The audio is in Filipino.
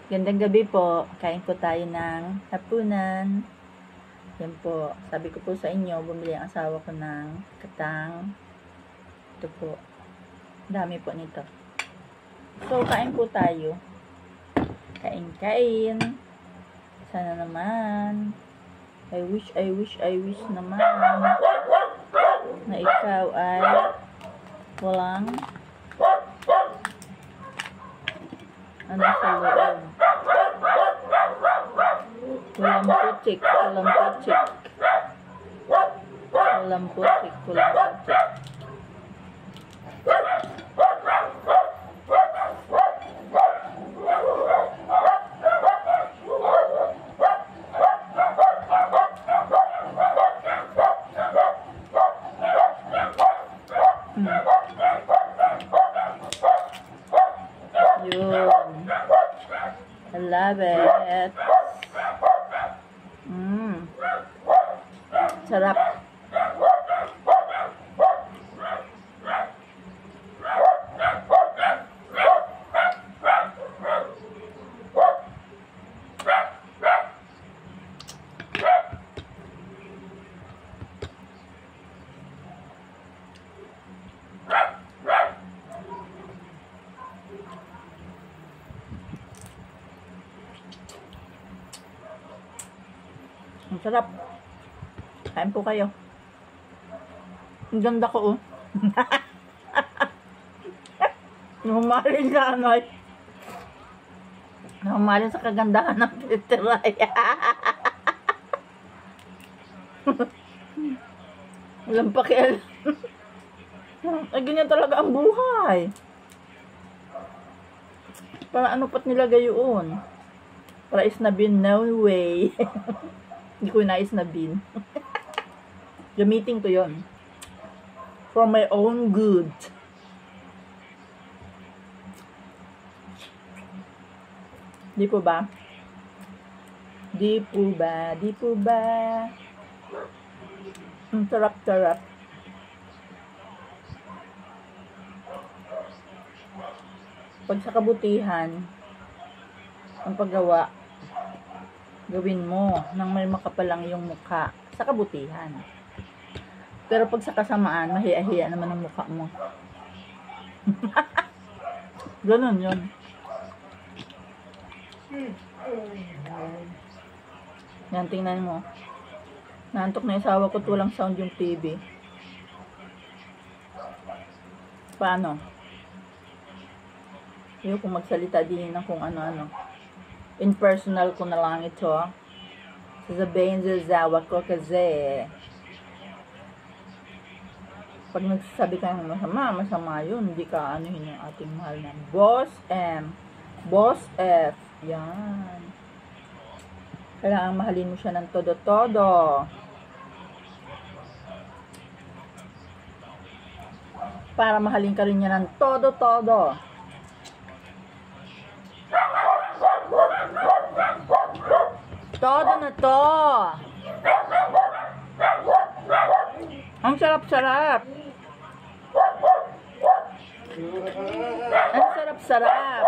Gandang gabi po. Kain po tayo ng hapunan. Yan po. Sabi ko po sa inyo, bumili ang asawa ko ng katang. Ito po. Dami po nito. So, kain po tayo. Kain. Sana naman. I wish naman na ikaw ay walang ano sa loob. Walang putik. Yun. I love it. Sarap. Ang sarap. Kain po kayo. Ang ganda ko, oh. Nahumalin sa ano ay. Nahumalin sa kagandahan ng titiray. Walang pakialam. Ay, ganyan talaga ang buhay. Para ano pat nilagay yun? Para isnabin, no way. Hindi ko nais na bin. Gamitin ko yon for my own good. Di po ba? Ang sarap. Pag sa kabutihan, ang paggawa, gawin mo nang may makapalang yung mukha sa kabutihan. Pero pag sa kasamaan, mahiya-hiya naman ang mukha mo. Ganun yun. Yan, tingnan mo. Naantok na yung asawa ko, walang sound yung TV. Paano? Yung kung magsalita din ng kung ano-ano. Impersonal ko na lang ito. Sasabihin sa asawa ko kasi pag nagsasabi ka ng masama yun, hindi ka anuhin yung ating mahal na Boss M. Boss F. Yan. Kailangan mahalin mo siya ng todo-todo. Para mahalin ka rin niya ng todo-todo. Todo na to. Ang sarap-sarap. Ang sarap-sarap.